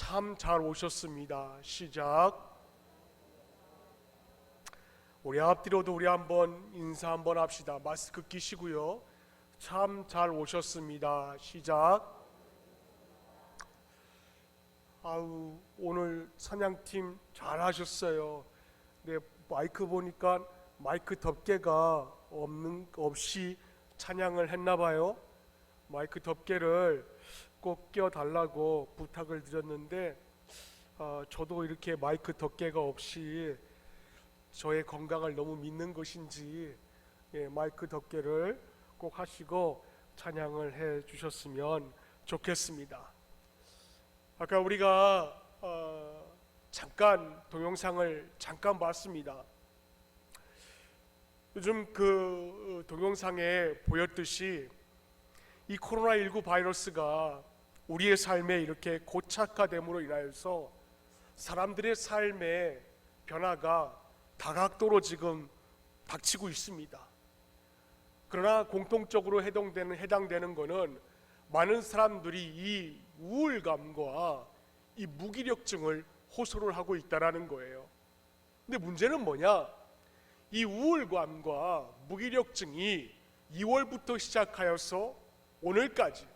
참 잘 오셨습니다. 시작. 우리 앞뒤로도 우리 한번 인사 한번 합시다. 마스크 끼시고요. 참 잘 오셨습니다. 시작. 아우, 오늘 찬양팀 잘하셨어요. 네, 마이크 보니까 마이크 덮개가 없이 찬양을 했나봐요. 마이크 덮개를 꼭 껴달라고 부탁을 드렸는데 저도 이렇게 마이크 덮개가 없이 저의 건강을 너무 믿는 것인지 마이크 덮개를 꼭 하시고 찬양을 해 주셨으면 좋겠습니다. 아까 우리가 잠깐 동영상을 잠깐 봤습니다. 요즘 그 동영상에 보였듯이 이 코로나19 바이러스가 우리의 삶에 이렇게 고착화됨으로 인하여서 사람들의 삶의 변화가 다각도로 지금 닥치고 있습니다. 그러나 공통적으로 해당되는 것은 많은 사람들이 이 우울감과 이 무기력증을 호소를 하고 있다는 거예요. 근데 문제는 뭐냐? 이 우울감과 무기력증이 2월부터 시작하여서 오늘까지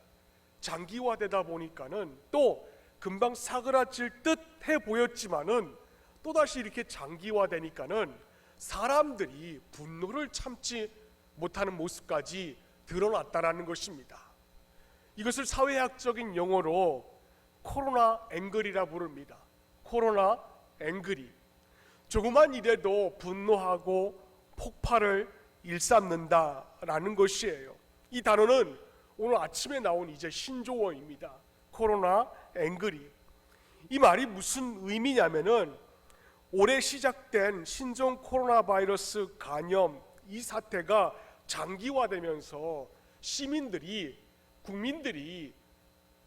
장기화되다 보니까는 또 금방 사그라질 듯 해 보였지만은 또다시 이렇게 장기화되니까는 사람들이 분노를 참지 못하는 모습까지 드러났다라는 것입니다. 이것을 사회학적인 용어로 코로나 앵글이라 부릅니다. 코로나 앵글이. 조그만 일에도 분노하고 폭발을 일삼는다라는 것이에요. 이 단어는 오늘 아침에 나온 이제 신조어입니다. 코로나 앵글이. 이 말이 무슨 의미냐면은 올해 시작된 신종 코로나 바이러스 감염 이 사태가 장기화되면서 국민들이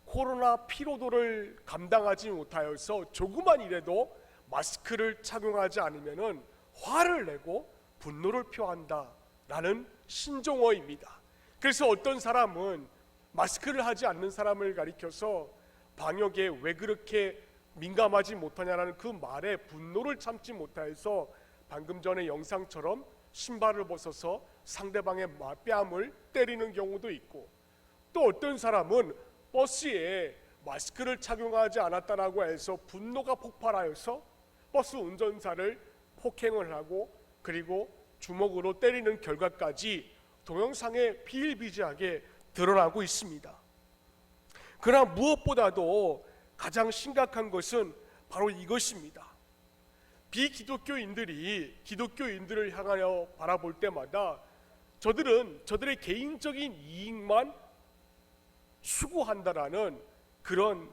코로나 피로도를 감당하지 못하여서 조그만 일에도 마스크를 착용하지 않으면은 화를 내고 분노를 표한다라는 신종어입니다. 그래서 어떤 사람은 마스크를 하지 않는 사람을 가리켜서 방역에 왜 그렇게 민감하지 못하냐라는 그 말에 분노를 참지 못해서 방금 전에 영상처럼 신발을 벗어서 상대방의 뺨을 때리는 경우도 있고, 또 어떤 사람은 버스에 마스크를 착용하지 않았다라고 해서 분노가 폭발하여서 버스 운전사를 폭행을 하고 그리고 주먹으로 때리는 결과까지 동영상에 비일비재하게 드러나고 있습니다. 그러나 무엇보다도 가장 심각한 것은 바로 이것입니다. 비기독교인들이 기독교인들을 향하여 바라볼 때마다 저들의 개인적인 이익만 추구한다라는 그런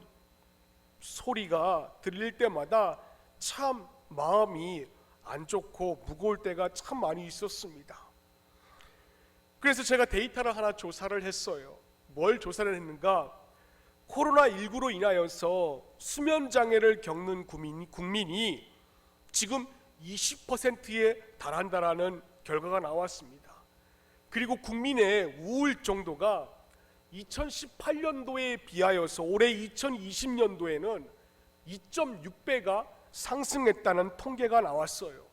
소리가 들릴 때마다 참 마음이 안 좋고 무거울 때가 참 많이 있었습니다. 그래서 제가 데이터를 하나 조사를 했어요. 뭘 조사를 했는가? 코로나19로 인하여서 수면장애를 겪는 국민이 지금 20%에 달한다라는 결과가 나왔습니다. 그리고 국민의 우울 정도가 2018년도에 비하여서 올해 2020년도에는 2.6배가 상승했다는 통계가 나왔어요.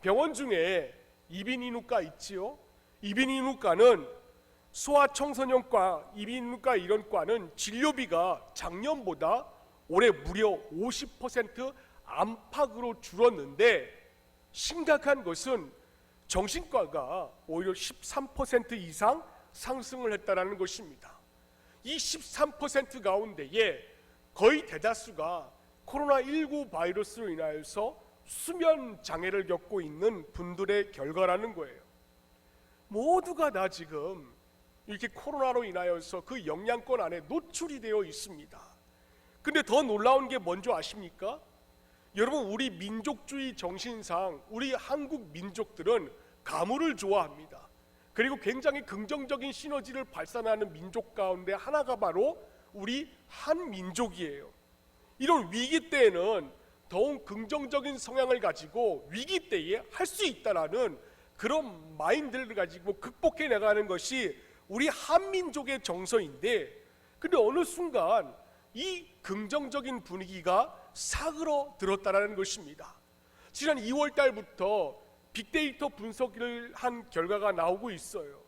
병원 중에 이비인후과 있지요. 이비인후과는 소아청소년과 이비인후과 이런 과는 진료비가 작년보다 올해 무려 50% 안팎으로 줄었는데, 심각한 것은 정신과가 오히려 13% 이상 상승을 했다는 것입니다. 이 13% 가운데에 거의 대다수가 코로나19 바이러스로 인하여서 수면 장애를 겪고 있는 분들의 결과라는 거예요. 모두가 다 지금 이렇게 코로나로 인하여서 그 영향권 안에 노출이 되어 있습니다. 근데 더 놀라운 게 뭔지 아십니까? 여러분, 우리 민족주의 정신상 우리 한국 민족들은 가물을 좋아합니다. 그리고 굉장히 긍정적인 시너지를 발산하는 민족 가운데 하나가 바로 우리 한민족이에요. 이런 위기 때에는 더욱 긍정적인 성향을 가지고 위기 때에 할 수 있다라는 그런 마인드를 가지고 극복해 나가는 것이 우리 한민족의 정서인데, 근데 어느 순간 이 긍정적인 분위기가 사그러들었다는 것입니다. 지난 2월 달부터 빅데이터 분석을 한 결과가 나오고 있어요.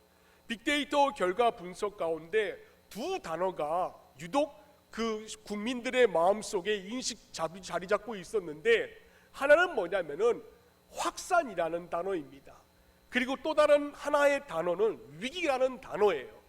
빅데이터 결과 분석 가운데 두 단어가 유독 그 국민들의 마음속에 자리 잡고 있었는데, 하나는 뭐냐면은 확산이라는 단어입니다. 그리고 또 다른 하나의 단어는 위기라는 단어예요.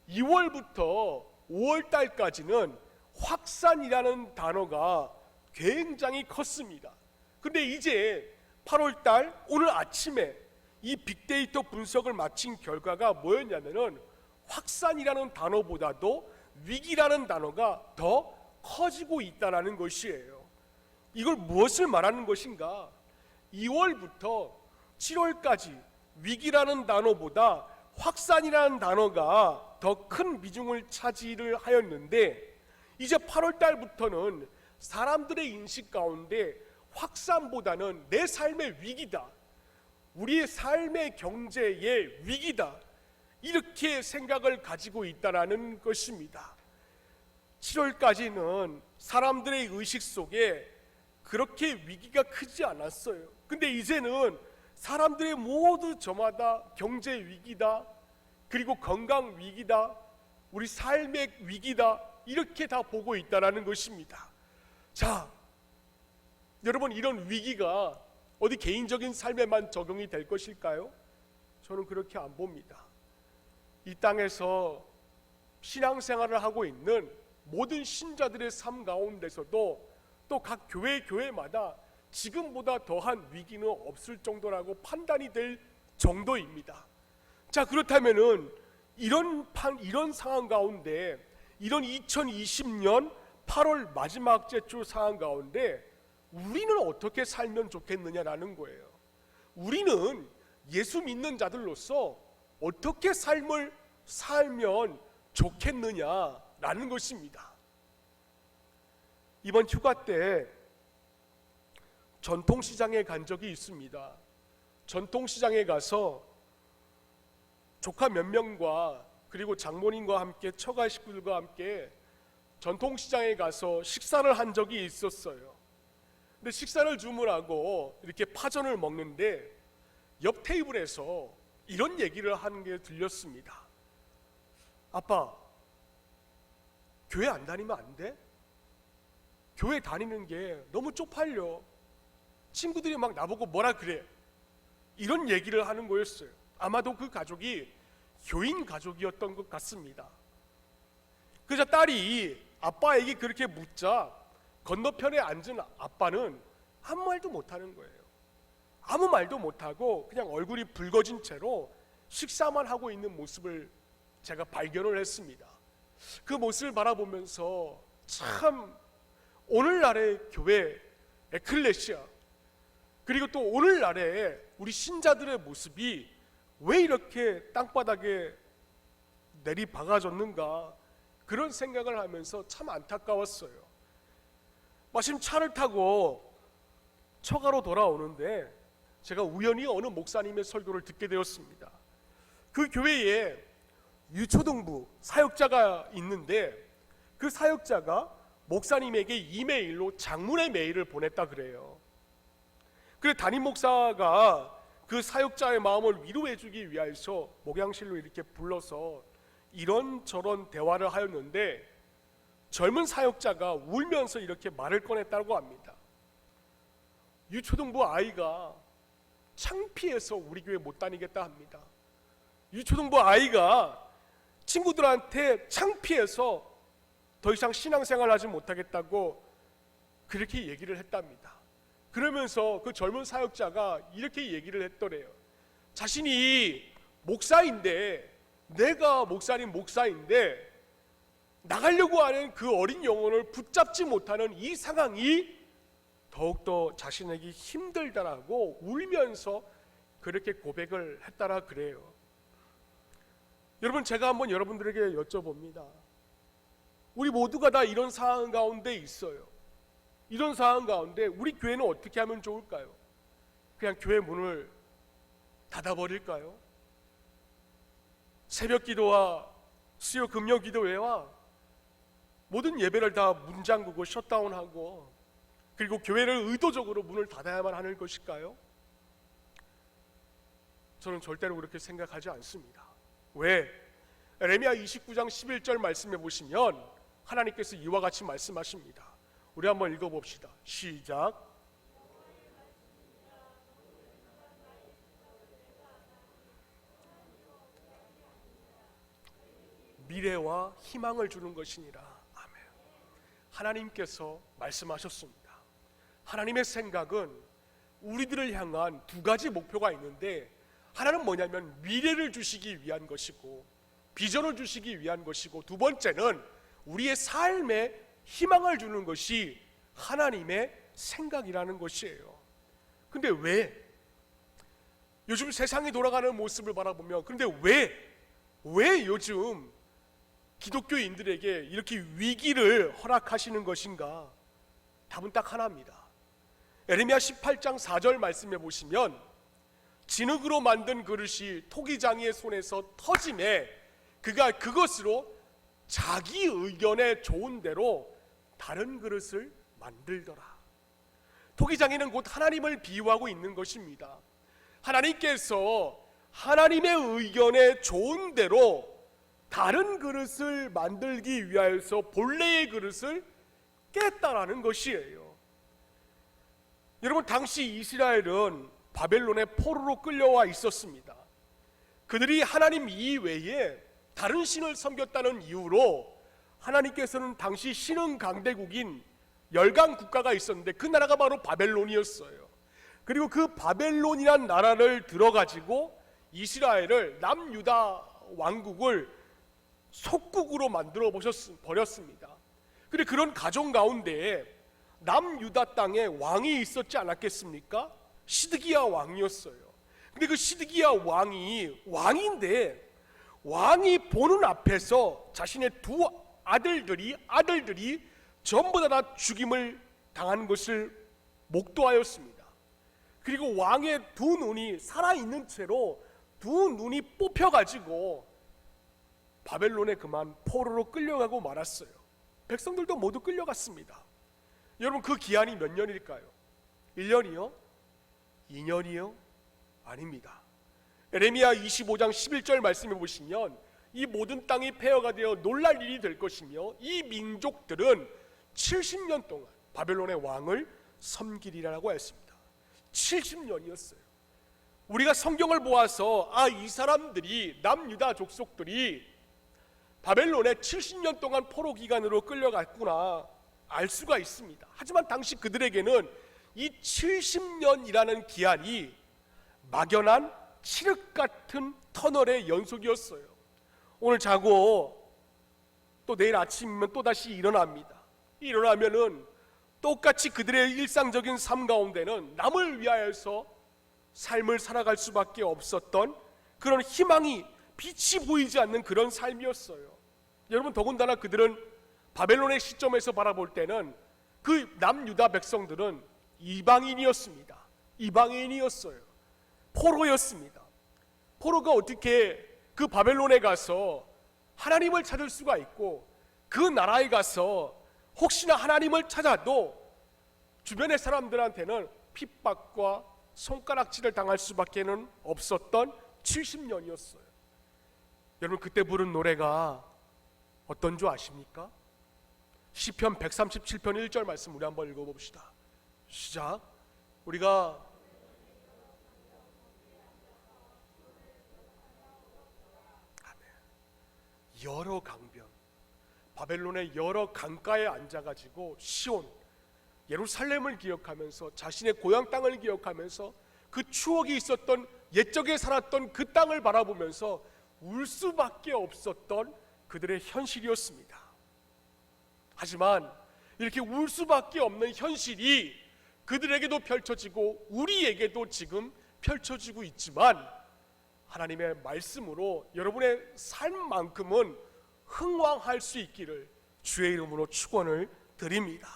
2월부터 5월 달까지는 확산이라는 단어가 굉장히 컸습니다. 근데 이제 8월 달 오늘 아침에 이 빅데이터 분석을 마친 결과가 뭐였냐면은 확산이라는 단어보다도 위기라는 단어가 더 커지고 있다는 것이에요. 이걸 무엇을 말하는 것인가? 2월부터 7월까지 위기라는 단어보다 확산이라는 단어가 더 큰 비중을 차지를 하였는데, 이제 8월 달부터는 사람들의 인식 가운데 확산보다는 내 삶의 위기다, 우리의 삶의 경제의 위기다, 이렇게 생각을 가지고 있다는 것입니다. 7월까지는 사람들의 의식 속에 그렇게 위기가 크지 않았어요. 근데 이제는 사람들의 모두 저마다 경제 위기다, 그리고 건강 위기다, 우리 삶의 위기다, 이렇게 다 보고 있다는 것입니다. 자, 여러분, 이런 위기가 어디 개인적인 삶에만 적용이 될 것일까요? 저는 그렇게 안 봅니다. 이 땅에서 신앙생활을 하고 있는 모든 신자들의 삶 가운데서도 또 각 교회마다 지금보다 더한 위기는 없을 정도라고 판단이 될 정도입니다. 자, 그렇다면은 이런 상황 가운데, 이런 2020년 8월 마지막 주 상황 가운데 우리는 어떻게 살면 좋겠느냐라는 거예요. 우리는 예수 믿는 자들로서 어떻게 삶을 살면 좋겠느냐라는 것입니다. 이번 휴가 때 전통시장에 간 적이 있습니다. 전통시장에 가서 조카 몇 명과 그리고 장모님과 함께 처가 식구들과 함께 전통시장에 가서 식사를 한 적이 있었어요. 근데 식사를 주문하고 이렇게 파전을 먹는데 옆 테이블에서 이런 얘기를 하는 게 들렸습니다. 아빠, 교회 안 다니면 안 돼? 교회 다니는 게 너무 쪽팔려. 친구들이 막 나보고 뭐라 그래. 이런 얘기를 하는 거였어요. 아마도 그 가족이 교인 가족이었던 것 같습니다. 그래서 딸이 아빠에게 그렇게 묻자 건너편에 앉은 아빠는 아무 말도 못하는 거예요. 아무 말도 못하고 그냥 얼굴이 붉어진 채로 식사만 하고 있는 모습을 제가 발견을 했습니다. 그 모습을 바라보면서 참 오늘날의 교회, 에클레시아, 그리고 또 오늘날의 우리 신자들의 모습이 왜 이렇게 땅바닥에 내리박아졌는가, 그런 생각을 하면서 참 안타까웠어요. 마침 차를 타고 처가로 돌아오는데 제가 우연히 어느 목사님의 설교를 듣게 되었습니다. 그 교회에 유초등부 사역자가 있는데 그 사역자가 목사님에게 이메일로 장문의 메일을 보냈다 그래요. 그래 담임 목사가 그 사역자의 마음을 위로해 주기 위해서 목양실로 이렇게 불러서 이런저런 대화를 하였는데 젊은 사역자가 울면서 이렇게 말을 꺼냈다고 합니다. 유초등부 아이가 창피해서 우리 교회 못 다니겠다 합니다. 유초등부 아이가 친구들한테 창피해서 더 이상 신앙생활 하지 못하겠다고 그렇게 얘기를 했답니다. 그러면서 그 젊은 사역자가 이렇게 얘기를 했더래요. 자신이 목사인데, 내가 목사인데 나가려고 하는 그 어린 영혼을 붙잡지 못하는 이 상황이 더욱더 자신에게 힘들다라고 울면서 그렇게 고백을 했다라 그래요. 여러분, 제가 한번 여러분들에게 여쭤봅니다. 우리 모두가 다 이런 상황 가운데 있어요. 이런 상황 가운데 우리 교회는 어떻게 하면 좋을까요? 그냥 교회 문을 닫아버릴까요? 새벽 기도와 수요 금요 기도회와 모든 예배를 다 문 잠그고 셧다운하고 그리고 교회를 의도적으로 문을 닫아야만 하는 것일까요? 저는 절대로 그렇게 생각하지 않습니다. 왜? 에레미야 29장 11절 말씀해 보시면 하나님께서 이와 같이 말씀하십니다. 우리 한번 읽어봅시다. 시작. 미래와 희망을 주는 것이니라. 아멘. 하나님께서 말씀하셨습니다. 하나님의 생각은 우리들을 향한 두 가지 목표가 있는데, 하나는 뭐냐면 미래를 주시기 위한 것이고 비전을 주시기 위한 것이고, 두 번째는 우리의 삶에 희망을 주는 것이 하나님의 생각이라는 것이에요. 근데 왜 요즘 세상이 돌아가는 모습을 바라보면, 근데 왜 요즘 기독교인들에게 이렇게 위기를 허락하시는 것인가? 답은 딱 하나입니다. 에레미야 18장 4절 말씀해 보시면, 진흙으로 만든 그릇이 토기장이의 손에서 터짐에 그가 그것으로 자기 의견에 좋은 대로 다른 그릇을 만들더라. 토기장이는 곧 하나님을 비유하고 있는 것입니다. 하나님께서 하나님의 의견에 좋은 대로 다른 그릇을 만들기 위하여서 본래의 그릇을 깼다라는 것이에요. 여러분, 당시 이스라엘은 바벨론의 포로로 끌려와 있었습니다. 그들이 하나님 이외에 다른 신을 섬겼다는 이유로 하나님께서는 당시 신흥 강대국인 열강 국가가 있었는데 그 나라가 바로 바벨론이었어요. 그리고 그 바벨론이란 나라를 들어가지고 이스라엘을 남유다 왕국을 속국으로 만들어 버렸습니다. 그런데 그런 가정 가운데에 남유다 땅에 왕이 있었지 않았겠습니까? 시드기야 왕이었어요. 근데 그 시드기야 왕인데 왕이 보는 앞에서 자신의 두 아들들이 전부 다 죽임을 당한 것을 목도하였습니다. 그리고 왕의 두 눈이 살아있는 채로 두 눈이 뽑혀가지고 바벨론에 그만 포로로 끌려가고 말았어요. 백성들도 모두 끌려갔습니다. 여러분, 그 기한이 몇 년일까요? 1년이요? 2년이요? 아닙니다. 에레미야 25장 11절 말씀해 보시면, 이 모든 땅이 폐허가 되어 놀랄 일이 될 것이며 이 민족들은 70년 동안 바벨론의 왕을 섬기리라고 했습니다. 70년이었어요. 우리가 성경을 보아서 이 사람들이, 남유다 족속들이 바벨론에 70년 동안 포로 기간으로 끌려갔구나 알 수가 있습니다. 하지만 당시 그들에게는 이 70년이라는 기한이 막연한 칠흑 같은 터널의 연속이었어요. 오늘 자고 또 내일 아침이면 또다시 일어납니다. 일어나면은 똑같이 그들의 일상적인 삶 가운데는 남을 위하여서 삶을 살아갈 수밖에 없었던 그런 희망이, 빛이 보이지 않는 그런 삶이었어요. 여러분, 더군다나 그들은 바벨론의 시점에서 바라볼 때는 그 남유다 백성들은 이방인이었습니다. 이방인이었어요. 포로였습니다. 포로가 어떻게 그 바벨론에 가서 하나님을 찾을 수가 있고, 그 나라에 가서 혹시나 하나님을 찾아도 주변의 사람들한테는 핍박과 손가락질을 당할 수밖에는 없었던 70년이었어요. 여러분, 그때 부른 노래가 어떤 줄 아십니까? 시편 137편 1절 말씀 우리 한번 읽어봅시다. 시작. 우리가 여러 강변, 바벨론의 여러 강가에 앉아가지고 시온, 예루살렘을 기억하면서, 자신의 고향 땅을 기억하면서, 그 추억이 있었던 옛적에 살았던 그 땅을 바라보면서 울 수밖에 없었던 그들의 현실이었습니다. 하지만 이렇게 울 수밖에 없는 현실이 그들에게도 펼쳐지고 우리에게도 지금 펼쳐지고 있지만, 하나님의 말씀으로 여러분의 삶만큼은 흥왕할 수 있기를 주의 이름으로 축원을 드립니다.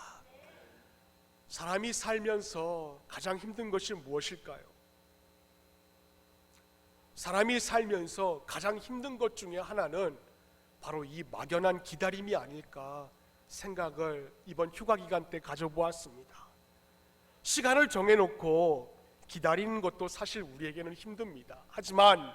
사람이 살면서 가장 힘든 것이 무엇일까요? 사람이 살면서 가장 힘든 것 중에 하나는 바로 이 막연한 기다림이 아닐까 생각을 이번 휴가 기간 때 가져보았습니다. 시간을 정해놓고 기다리는 것도 사실 우리에게는 힘듭니다. 하지만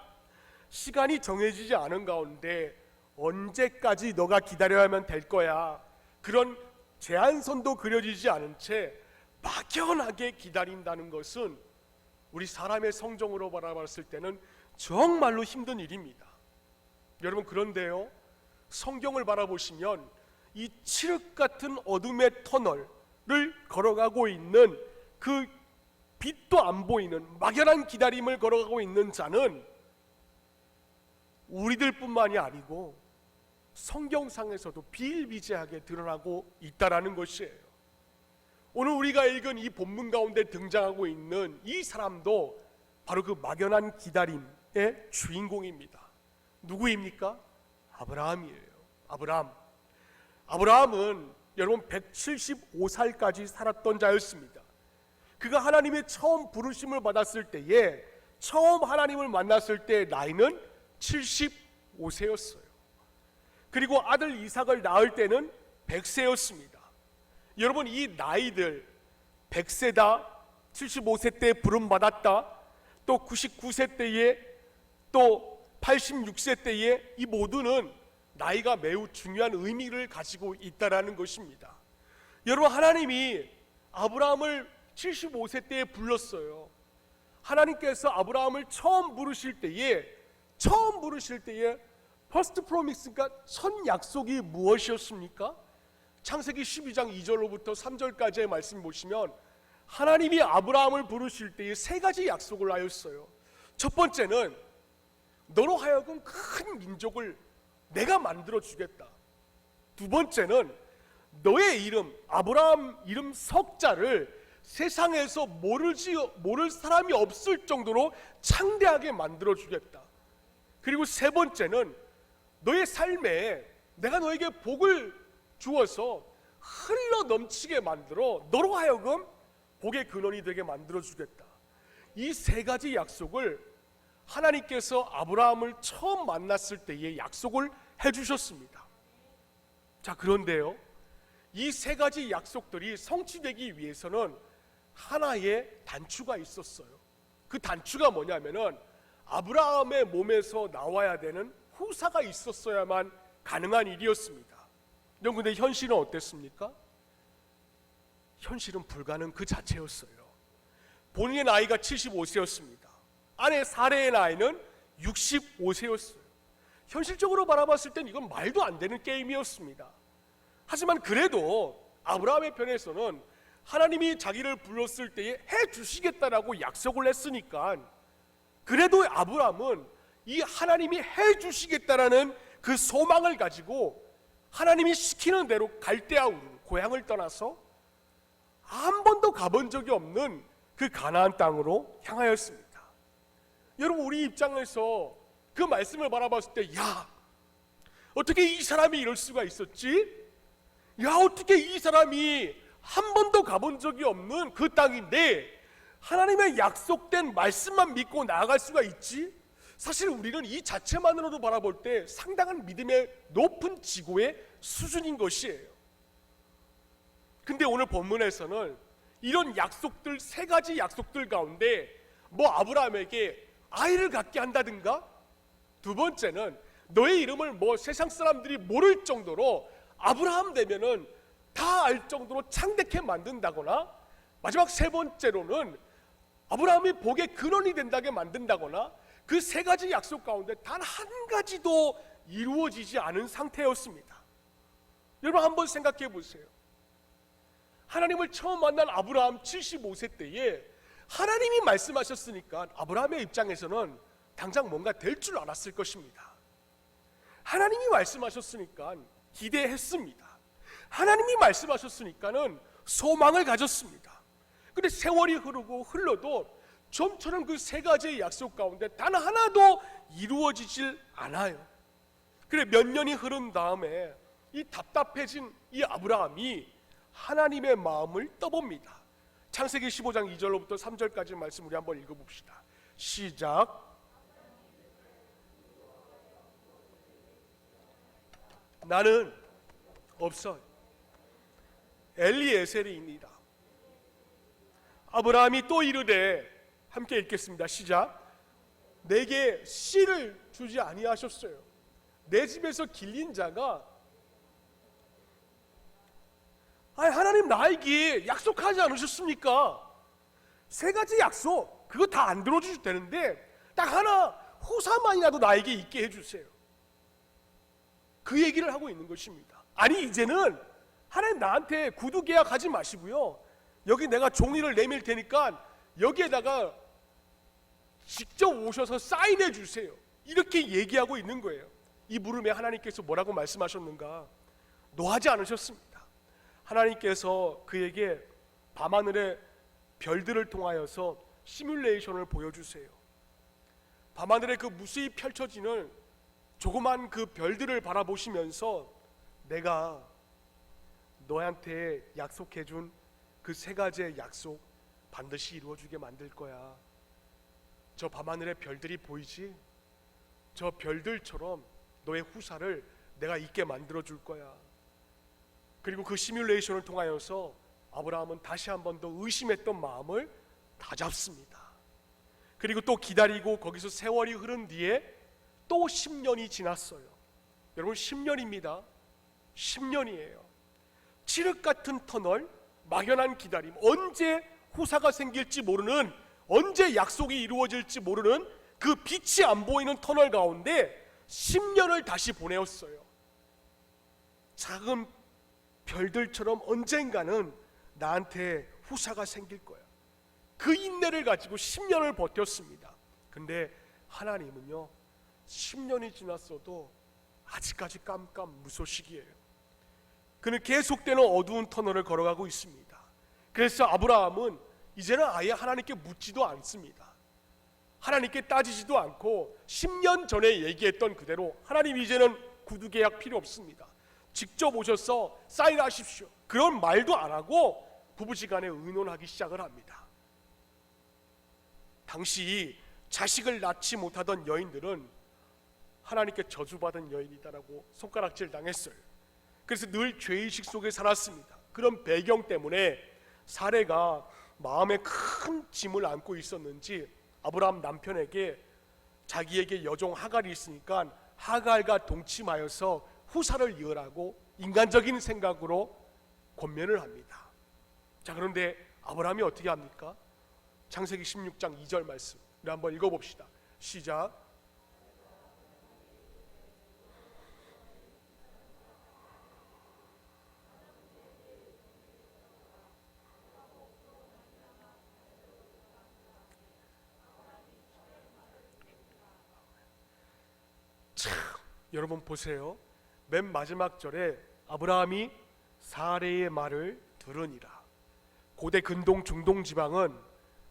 시간이 정해지지 않은 가운데 언제까지 너가 기다려야만 될 거야, 그런 제한선도 그려지지 않은 채 막연하게 기다린다는 것은 우리 사람의 성정으로 바라봤을 때는 정말로 힘든 일입니다. 여러분, 그런데요, 성경을 바라보시면 이 칠흑 같은 어둠의 터널을 걸어가고 있는 그 빛도 안 보이는 막연한 기다림을 걸어가고 있는 자는 우리들뿐만이 아니고 성경상에서도 비일비재하게 드러나고 있다라는 것이에요. 오늘 우리가 읽은 이 본문 가운데 등장하고 있는 이 사람도 바로 그 막연한 기다림의 주인공입니다. 누구입니까? 아브라함이에요. 아브라함은 여러분 175살까지 살았던 자였습니다. 그가 하나님의 처음 부르심을 받았을 때에, 처음 하나님을 만났을 때 나이는 75세였어요. 그리고 아들 이삭을 낳을 때는 100세였습니다. 여러분, 이 나이들 100세다, 75세 때 부름받았다, 또 99세 때에, 또 86세 때에, 이 모두는 나이가 매우 중요한 의미를 가지고 있다라는 것입니다. 여러분, 하나님이 아브라함을 75세 때에 불렀어요. 하나님께서 아브라함을 처음 부르실 때에 퍼스트 프로미스가 첫 약속이 무엇이었습니까? 창세기 12장 2절로부터 3절까지의 말씀 보시면 하나님이 아브라함을 부르실 때에 세 가지 약속을 하였어요. 첫 번째는 너로 하여금 큰 민족을 내가 만들어 주겠다. 두 번째는 너의 이름, 아브라함 이름 석자를 세상에서 모를 사람이 없을 정도로 창대하게 만들어 주겠다. 그리고 세 번째는 너의 삶에 내가 너에게 복을 주어서 흘러 넘치게 만들어 너로 하여금 복의 근원이 되게 만들어 주겠다. 이 세 가지 약속을 하나님께서 아브라함을 처음 만났을 때에 약속을 해주셨습니다. 자, 그런데요, 이 세 가지 약속들이 성취되기 위해서는 하나의 단추가 있었어요. 그 단추가 뭐냐면은 아브라함의 몸에서 나와야 되는 후사가 있었어야만 가능한 일이었습니다. 여러분, 근데 현실은 어땠습니까? 현실은 불가능 그 자체였어요. 본인의 나이가 75세였습니다. 아내 사레의 나이는 65세였어요. 현실적으로 바라봤을 땐 이건 말도 안 되는 게임이었습니다. 하지만 그래도 아브라함의 편에서는 하나님이 자기를 불렀을 때에 해주시겠다라고 약속을 했으니까, 그래도 아브라함은 이 하나님이 해주시겠다라는 그 소망을 가지고 하나님이 시키는 대로 갈대아 우르, 고향을 떠나서 한 번도 가본 적이 없는 그 가나안 땅으로 향하였습니다. 여러분, 우리 입장에서 그 말씀을 바라봤을 때, 야, 어떻게 이 사람이 이럴 수가 있었지? 야, 어떻게 이 사람이 한 번도 가본 적이 없는 그 땅인데 하나님의 약속된 말씀만 믿고 나아갈 수가 있지? 사실 우리는 이 자체만으로도 바라볼 때 상당한 믿음의 높은 지고의 수준인 것이에요. 근데 오늘 본문에서는 이런 약속들, 세 가지 약속들 가운데 뭐 아브라함에게 아이를 갖게 한다든가, 두 번째는 너의 이름을 뭐 세상 사람들이 모를 정도로 아브라함 되면은 다 알 정도로 창대케 만든다거나, 마지막 세 번째로는 아브라함이 복의 근원이 된다게 만든다거나, 그 세 가지 약속 가운데 단 한 가지도 이루어지지 않은 상태였습니다. 여러분, 한번 생각해 보세요. 하나님을 처음 만난 아브라함 75세 때에 하나님이 말씀하셨으니까 아브라함의 입장에서는 당장 뭔가 될 줄 알았을 것입니다. 하나님이 말씀하셨으니까 기대했습니다. 하나님이 말씀하셨으니까는 소망을 가졌습니다. 근데 세월이 흐르고 흘러도 좀처럼 그 세 가지의 약속 가운데 단 하나도 이루어지질 않아요. 그래, 몇 년이 흐른 다음에 이 답답해진 이 아브라함이 하나님의 마음을 떠봅니다. 창세기 15장 2절로부터 3절까지 말씀 우리 한번 읽어봅시다. 시작. 나는 없어요. 엘리에셀이니라. 아브라함이 또 이르되, 함께 읽겠습니다. 시작. 내게 씨를 주지 아니하셨어요. 내 집에서 길린 자가, 하나님 나에게 약속하지 않으셨습니까? 세 가지 약속, 그거 다 안 들어주셔도 되는데 딱 하나 후사만이라도 나에게 있게 해주세요. 그 얘기를 하고 있는 것입니다. 아니, 이제는 하나님 나한테 구두 계약하지 마시고요, 여기 내가 종이를 내밀 테니까 여기에다가 직접 오셔서 사인해 주세요, 이렇게 얘기하고 있는 거예요. 이 물음에 하나님께서 뭐라고 말씀하셨는가? 노하지 않으셨습니다. 하나님께서 그에게 밤하늘의 별들을 통하여서 시뮬레이션을 보여주세요. 밤하늘에 그 무수히 펼쳐지는 조그만 그 별들을 바라보시면서 내가 너한테 약속해준 그 세 가지의 약속 반드시 이루어주게 만들 거야. 저 밤하늘의 별들이 보이지? 저 별들처럼 너의 후사를 내가 있게 만들어 줄 거야. 그리고 그 시뮬레이션을 통하여서 아브라함은 다시 한 번 더 의심했던 마음을 다잡습니다. 그리고 또 기다리고 거기서 세월이 흐른 뒤에 또 10년이 지났어요. 여러분, 10년입니다. 10년이에요. 칠흑 같은 터널, 막연한 기다림, 언제 후사가 생길지 모르는, 언제 약속이 이루어질지 모르는 그 빛이 안 보이는 터널 가운데 10년을 다시 보내었어요. 작은 별들처럼 언젠가는 나한테 후사가 생길 거야. 그 인내를 가지고 10년을 버텼습니다. 근데 하나님은요, 10년이 지났어도 아직까지 깜깜무소식이에요. 그는 계속되는 어두운 터널을 걸어가고 있습니다. 그래서 아브라함은 이제는 아예 하나님께 묻지도 않습니다. 하나님께 따지지도 않고 10년 전에 얘기했던 그대로, 하나님 이제는 구두 계약 필요 없습니다, 직접 오셔서 사인하십시오, 그런 말도 안 하고 부부지간에 의논하기 시작을 합니다. 당시 자식을 낳지 못하던 여인들은 하나님께 저주받은 여인이다라고 손가락질 당했어요. 그래서 늘 죄의식 속에 살았습니다. 그런 배경 때문에 사레가 마음에 큰 짐을 안고 있었는지 아브라함 남편에게 자기에게 여종 하갈이 있으니까 하갈과 동침하여서 후사를 이으라고 인간적인 생각으로 권면을 합니다. 자, 그런데 아브라함이 어떻게 합니까? 창세기 16장 2절 말씀 한번 읽어봅시다. 시작. 참, 여러분 보세요. 맨 마지막 절에 아브라함이 사레의 말을 들으니라. 고대 근동 중동 지방은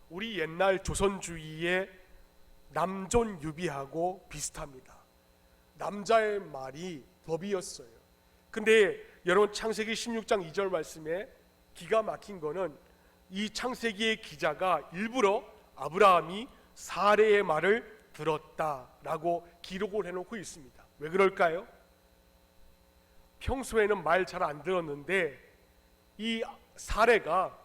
우리 옛날 조선주의의 남존유비하고 비슷합니다. 남자의 말이 법이었어요. 근데 여러분, 창세기 16장 2절 말씀에 기가 막힌 거는 이 창세기의 기자가 일부러 아브라함이 사레의 말을 들었다라고 기록을 해놓고 있습니다. 왜 그럴까요? 평소에는 말 잘 안 들었는데 이 사레가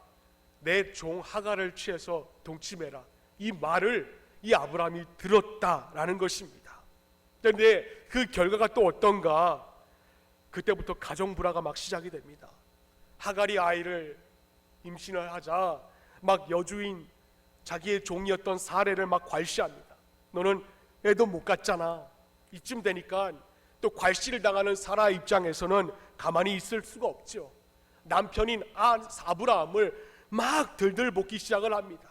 내 종 하갈을 취해서 동침해라, 이 말을 이 아브라함이 들었다라는 것입니다. 그런데 그 결과가 또 어떤가? 그때부터 가정불화가 막 시작이 됩니다. 하갈이 아이를 임신을 하자 막 여주인 자기의 종이었던 사레를 막 괄시합니다. 너는 애도 못 갖잖아. 이쯤 되니까 또 괄시를 당하는 사라 입장에서는 가만히 있을 수가 없죠. 남편인 아브라함을 막 들들 볶기 시작을 합니다.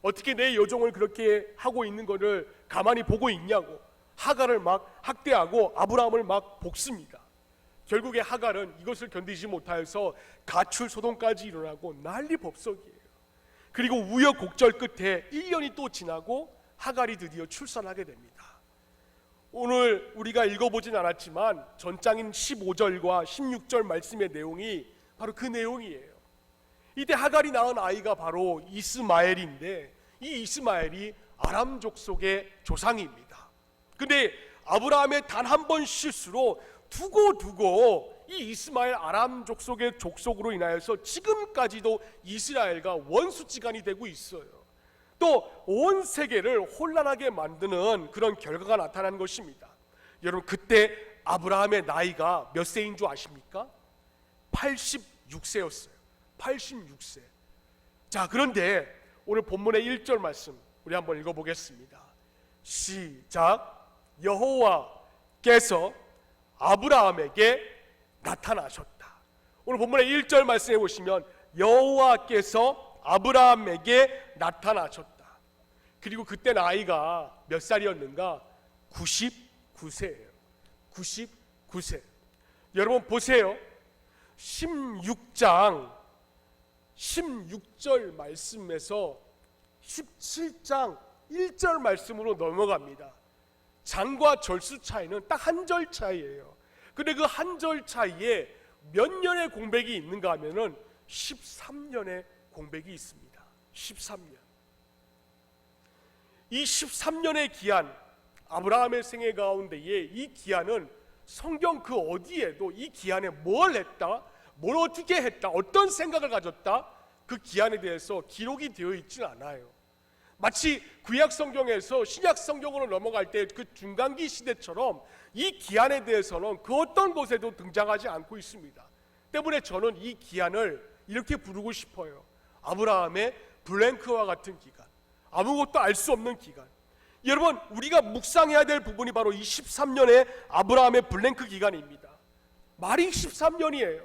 어떻게 내 여종을 그렇게 하고 있는 것을 가만히 보고 있냐고 하갈을 막 학대하고 아브라함을 막 볶습니다. 결국에 하갈은 이것을 견디지 못하여서 가출 소동까지 일어나고 난리 법석이에요. 그리고 우여곡절 끝에 1년이 또 지나고 하갈이 드디어 출산하게 됩니다. 오늘 우리가 읽어보진 않았지만 전장인 15절과 16절 말씀의 내용이 바로 그 내용이에요. 이때 하갈이 낳은 아이가 바로 이스마엘인데, 이 이스마엘이 아람 족속의 조상입니다. 근데 아브라함의 단 한 번 실수로 두고 이 이스마엘 아람 족속의 족속으로 인하여서 지금까지도 이스라엘과 원수지간이 되고 있어요. 또 온 세계를 혼란하게 만드는 그런 결과가 나타난 것입니다. 여러분, 그때 아브라함의 나이가 몇 세인 줄 아십니까? 86세였어요. 86세. 자, 그런데 오늘 본문의 1절 말씀 우리 한번 읽어보겠습니다. 시작. 여호와께서 아브라함에게 나타나셨다. 오늘 본문의 1절 말씀해 보시면 여호와께서 아브라함에게 나타나셨다. 그리고 그때 나이가 몇 살이었는가? 99세예요. 99세. 여러분 보세요. 16장 16절 말씀에서 17장 1절 말씀으로 넘어갑니다. 장과 절수 차이는 딱 한 절 차이예요. 근데 그 한 절 차이에 몇 년의 공백이 있는가 하면은 13년의 공백이 있습니다. 13년. 이 13년의 기한, 아브라함의 생애 가운데에 이 기한은 성경 그 어디에도 이 기한에 뭘 했다, 뭘 어떻게 했다, 어떤 생각을 가졌다, 그 기한에 대해서 기록이 되어 있지는 않아요. 마치 구약 성경에서 신약 성경으로 넘어갈 때 그 중간기 시대처럼 이 기한에 대해서는 그 어떤 곳에도 등장하지 않고 있습니다. 때문에 저는 이 기한을 이렇게 부르고 싶어요. 아브라함의 블랭크와 같은 기간, 아무것도 알 수 없는 기간. 여러분, 우리가 묵상해야 될 부분이 바로 이 13년의 아브라함의 블랭크 기간입니다. 말이 13년이에요.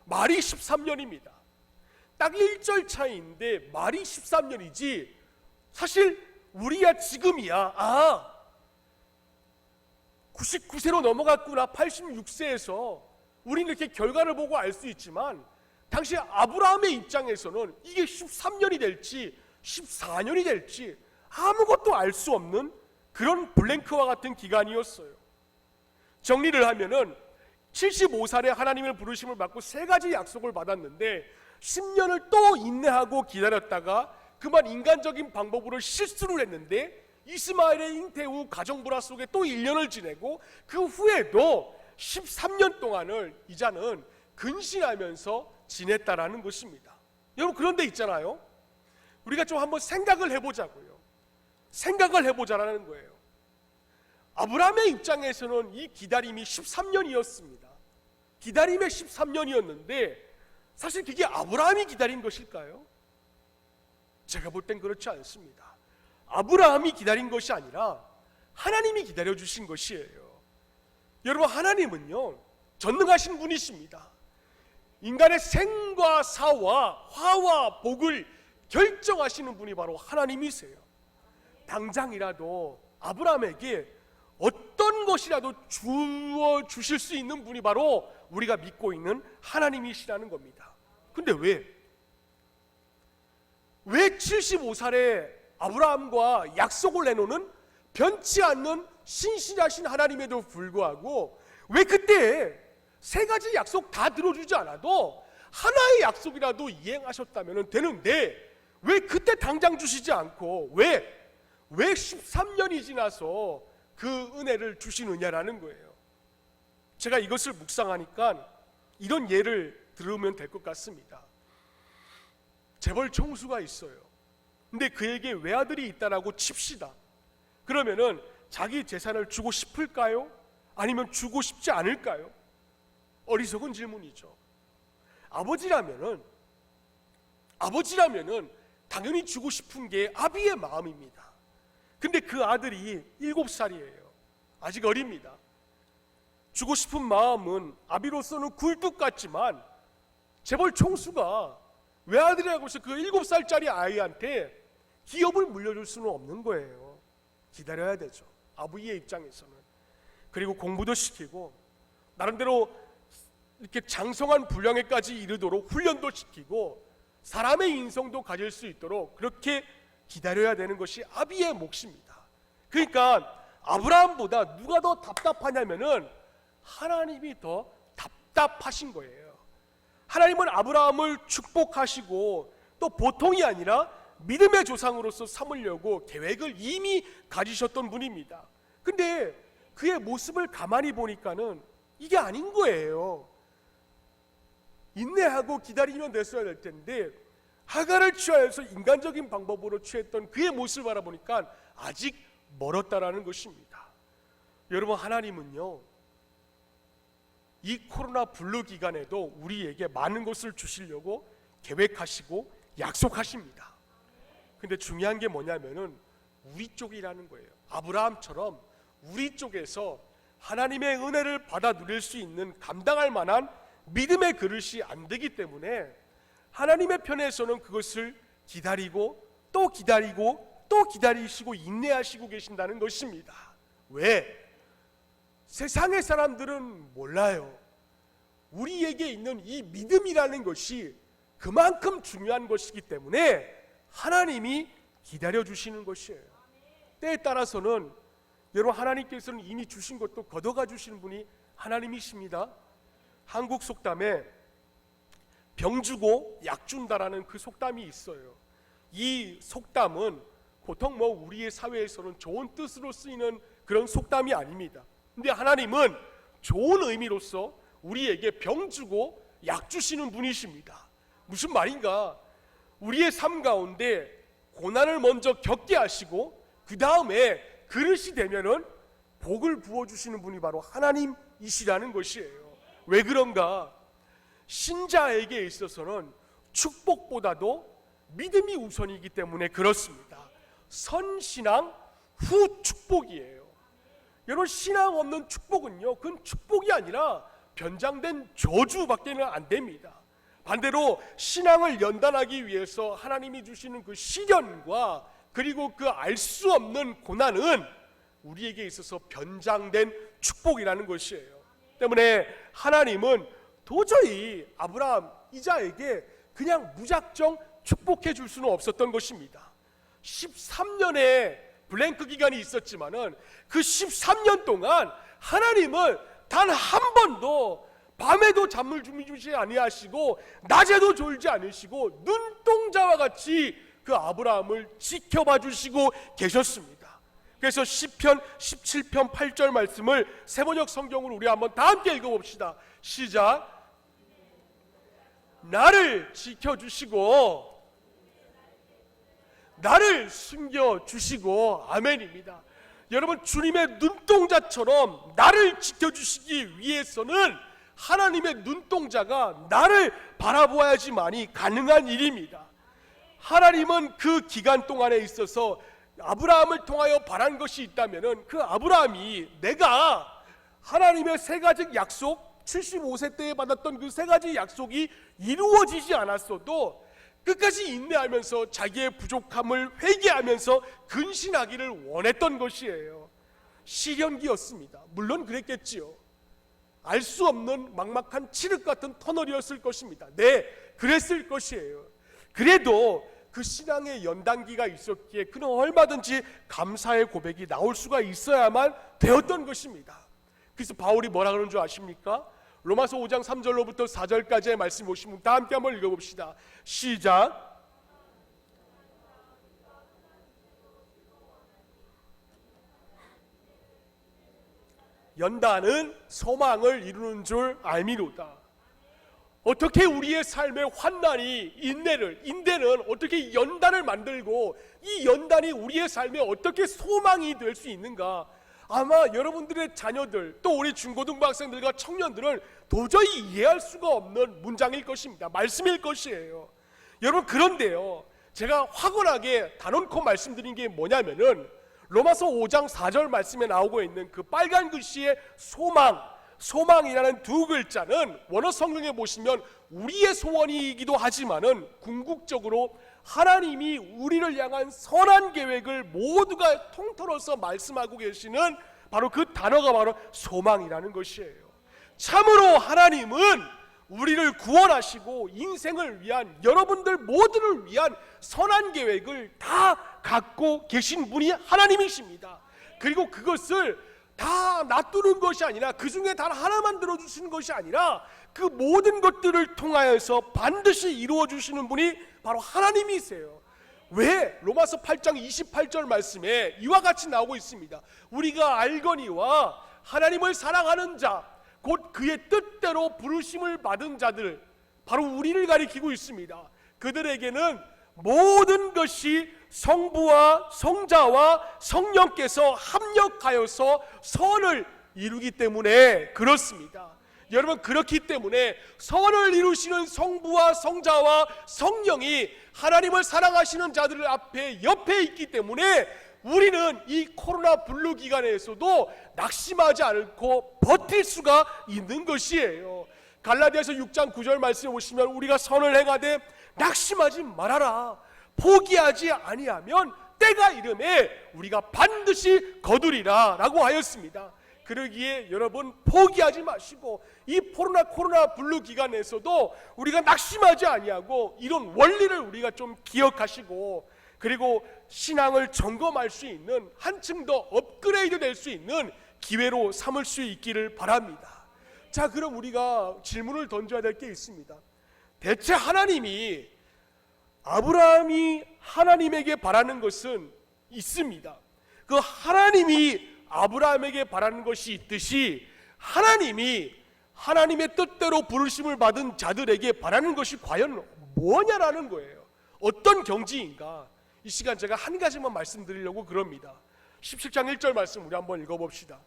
말이 13년입니다. 딱 1절 차이인데 말이 13년이지 사실 우리야 지금이야 99세로 넘어갔구나, 86세에서 우리는 이렇게 결과를 보고 알 수 있지만 당시 아브라함의 입장에서는 이게 13년이 될지 14년이 될지 아무것도 알 수 없는 그런 블랭크와 같은 기간이었어요. 정리를 하면은 75살에 하나님의 부르심을 받고 세 가지 약속을 받았는데 10년을 또 인내하고 기다렸다가 그만 인간적인 방법으로 실수를 했는데 이스마엘의 잉태 후 가정 불화 속에 또 1년을 지내고 그 후에도 13년 동안을 이자는 근신하면서 지냈다라는 것입니다. 여러분, 그런데 있잖아요. 우리가 좀 한번 생각을 해보자고요. 생각을 해보자라는 거예요. 아브라함의 입장에서는 이 기다림이 13년이었습니다. 기다림의 13년이었는데 사실 그게 아브라함이 기다린 것일까요? 제가 볼 땐 그렇지 않습니다. 아브라함이 기다린 것이 아니라 하나님이 기다려주신 것이에요. 여러분, 하나님은요 전능하신 분이십니다. 인간의 생과 사와 화와 복을 결정하시는 분이 바로 하나님이세요. 당장이라도 아브라함에게 어떤 것이라도 주어 주실 수 있는 분이 바로 우리가 믿고 있는 하나님이시라는 겁니다. 근데 왜 75살에 아브라함과 약속을 내놓는 변치 않는 신실하신 하나님에도 불구하고 왜 그때 세 가지 약속 다 들어주지 않아도 하나의 약속이라도 이행하셨다면 되는데 왜 그때 당장 주시지 않고 왜 13년이 지나서 그 은혜를 주시느냐라는 거예요. 제가 이것을 묵상하니까 이런 예를 들으면 될 것 같습니다. 재벌 총수가 있어요. 근데 그에게 외아들이 있다라고 칩시다. 그러면은 자기 재산을 주고 싶을까요? 아니면 주고 싶지 않을까요? 어리석은 질문이죠. 아버지라면은 당연히 주고 싶은 게 아비의 마음입니다. 근데 그 아들이 7살이에요. 아직 어립니다. 주고 싶은 마음은 아비로서는 굴뚝 같지만 재벌 총수가 외아들이라고 해서 그 7살짜리 아이한테 기업을 물려줄 수는 없는 거예요. 기다려야 되죠. 아버지의 입장에서는. 그리고 공부도 시키고 나름대로 이렇게 장성한 분량에까지 이르도록 훈련도 시키고 사람의 인성도 가질 수 있도록 그렇게 기다려야 되는 것이 아비의 몫입니다. 그러니까 아브라함보다 누가 더 답답하냐면은 하나님이 더 답답하신 거예요. 하나님은 아브라함을 축복하시고 또 보통이 아니라 믿음의 조상으로서 삼으려고 계획을 이미 가지셨던 분입니다. 근데 그의 모습을 가만히 보니까는 이게 아닌 거예요. 인내하고 기다리면 됐어야 될 텐데 하갈을 취하여서 인간적인 방법으로 취했던 그의 모습을 바라보니까 아직 멀었다라는 것입니다. 여러분, 하나님은요 이 코로나 블루 기간에도 우리에게 많은 것을 주시려고 계획하시고 약속하십니다. 근데 중요한 게 뭐냐면은 우리 쪽이라는 거예요. 아브라함처럼 우리 쪽에서 하나님의 은혜를 받아 누릴 수 있는 감당할 만한 믿음의 그릇이 안 되기 때문에 하나님의 편에서는 그것을 기다리고 또 기다리고 또 기다리시고 인내하시고 계신다는 것입니다. 왜? 세상의 사람들은 몰라요. 우리에게 있는 이 믿음이라는 것이 그만큼 중요한 것이기 때문에 하나님이 기다려주시는 것이에요. 때에 따라서는 여러분, 하나님께서는 이미 주신 것도 걷어가 주시는 분이 하나님이십니다. 한국 속담에 병 주고 약 준다라는 그 속담이 있어요. 이 속담은 보통 우리의 사회에서는 좋은 뜻으로 쓰이는 그런 속담이 아닙니다. 근데 하나님은 좋은 의미로서 우리에게 병 주고 약 주시는 분이십니다. 무슨 말인가? 우리의 삶 가운데 고난을 먼저 겪게 하시고 그 다음에 그릇이 되면은 복을 부어주시는 분이 바로 하나님이시라는 것이에요. 왜 그런가? 신자에게 있어서는 축복보다도 믿음이 우선이기 때문에 그렇습니다. 선신앙 후 축복이에요. 여러분, 신앙 없는 축복은요, 그건 축복이 아니라 변장된 저주밖에는 안 됩니다. 반대로 신앙을 연단하기 위해서 하나님이 주시는 그 시련과 그리고 그 알 수 없는 고난은 우리에게 있어서 변장된 축복이라는 것이에요. 때문에 하나님은 도저히 아브라함 이자에게 그냥 무작정 축복해 줄 수는 없었던 것입니다. 13년의 블랭크 기간이 있었지만은 그 13년 동안 하나님은 단 한 번도 밤에도 잠을 주무시지 아니하시고 낮에도 졸지 않으시고 눈동자와 같이 그 아브라함을 지켜봐 주시고 계셨습니다. 그래서 시편 17편 8절 말씀을 세번역 성경으로 우리 한번 다 함께 읽어봅시다. 시작. 나를 지켜주시고 나를 숨겨주시고, 아멘입니다. 여러분, 주님의 눈동자처럼 나를 지켜주시기 위해서는 하나님의 눈동자가 나를 바라보아야지만이 가능한 일입니다. 하나님은 그 기간 동안에 있어서 아브라함을 통하여 바란 것이 있다면 그 아브라함이 내가 하나님의 세 가지 약속, 75세 때에 받았던 그 세 가지 약속이 이루어지지 않았어도 끝까지 인내하면서 자기의 부족함을 회개하면서 근신하기를 원했던 것이에요. 시련기였습니다. 물론 그랬겠지요. 알 수 없는 막막한 칠흑 같은 터널이었을 것입니다. 네, 그랬을 것이에요. 그래도 그 신앙의 연단기가 있었기에 그는 얼마든지 감사의 고백이 나올 수가 있어야만 되었던 것입니다. 그래서 바울이 뭐라 그러는 줄 아십니까? 로마서 5장 3절로부터 4절까지의 말씀 보시면 다 함께 한번 읽어봅시다. 시작. 연단은 소망을 이루는 줄 알미로다. 어떻게 우리의 삶의 환난이 인내는 어떻게 연단을 만들고 이 연단이 우리의 삶에 어떻게 소망이 될 수 있는가? 아마 여러분들의 자녀들 또 우리 중고등부 학생들과 청년들은 도저히 이해할 수가 없는 문장일 것입니다. 말씀일 것이에요. 여러분, 그런데요, 제가 확언하게 단언코 말씀드린 게 뭐냐면은 로마서 5장 4절 말씀에 나오고 있는 그 빨간 글씨의 소망이라는 두 글자는 원어 성경에 보시면 우리의 소원이기도 하지만은 궁극적으로 하나님이 우리를 향한 선한 계획을 모두가 통틀어서 말씀하고 계시는 바로 그 단어가 바로 소망이라는 것이에요. 참으로 하나님은 우리를 구원하시고 인생을 위한, 여러분들 모두를 위한 선한 계획을 다 갖고 계신 분이 하나님이십니다. 그리고 그것을 다 놔두는 것이 아니라, 그 중에 단 하나만 들어주시는 것이 아니라 그 모든 것들을 통하여서 반드시 이루어주시는 분이 바로 하나님이세요. 왜? 로마서 8장 28절 말씀에 이와 같이 나오고 있습니다. 우리가 알거니와 하나님을 사랑하는 자 곧 그의 뜻대로 부르심을 받은 자들, 바로 우리를 가리키고 있습니다. 그들에게는 모든 것이 성부와 성자와 성령께서 합력하여서 선을 이루기 때문에 그렇습니다. 여러분, 그렇기 때문에 선을 이루시는 성부와 성자와 성령이 하나님을 사랑하시는 자들 앞에 옆에 있기 때문에 우리는 이 코로나 블루 기간에서도 낙심하지 않고 버틸 수가 있는 것이에요. 갈라디아서 6장 9절 말씀에 보시면 우리가 선을 행하되 낙심하지 말아라. 포기하지 아니하면 때가 이르매 우리가 반드시 거두리라 라고 하였습니다. 그러기에 여러분, 포기하지 마시고 이 코로나 블루 기간에서도 우리가 낙심하지 아니하고 이런 원리를 우리가 좀 기억하시고, 그리고 신앙을 점검할 수 있는, 한층 더 업그레이드 될 수 있는 기회로 삼을 수 있기를 바랍니다. 자, 그럼 우리가 질문을 던져야 될 게 있습니다. 대체 아브라함이 하나님에게 바라는 것은 있습니다. 그 하나님이 아브라함에게 바라는 것이 있듯이 하나님이 하나님의 뜻대로 부르심을 받은 자들에게 바라는 것이 과연 뭐냐라는 거예요. 어떤 경지인가? 이 시간 제가 한 가지만 말씀드리려고 그럽니다. 17장 1절 말씀 우리 한번 읽어봅시다.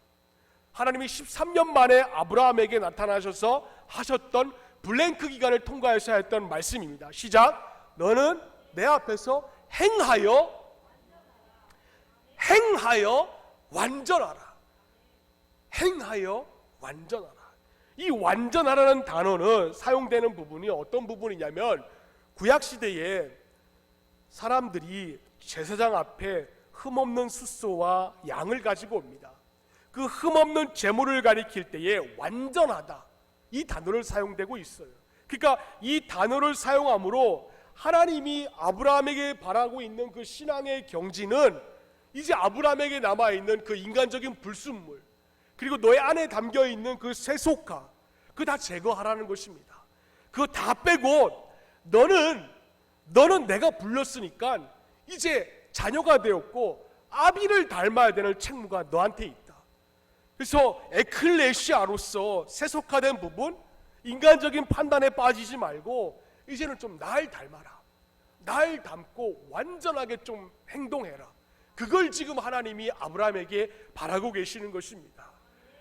하나님이 13년 만에 아브라함에게 나타나셔서 하셨던 블랭크 기간을 통과해서 했던 말씀입니다. 시작. 너는 내 앞에서 행하여 완전하라. 행하여 완전하라. 이 완전하라는 단어는 사용되는 부분이 어떤 부분이냐면, 구약시대에 사람들이 제사장 앞에 흠없는 숫소와 양을 가지고 옵니다. 그 흠없는 제물을 가리킬 때에 완전하다, 이 단어를 사용되고 있어요. 그러니까 이 단어를 사용함으로 하나님이 아브라함에게 바라고 있는 그 신앙의 경지는 이제 아브라함에게 남아있는 그 인간적인 불순물, 그리고 너의 안에 담겨있는 그 세속화, 그거 다 제거하라는 것입니다. 그거 다 빼고 너는 내가 불렀으니까 이제 자녀가 되었고 아비를 닮아야 되는 책무가 너한테 있다. 그래서 에클레시아로서 세속화된 부분, 인간적인 판단에 빠지지 말고 이제는 좀 날 닮아라. 날 닮고 완전하게 좀 행동해라. 그걸 지금 하나님이 아브라함에게 바라고 계시는 것입니다.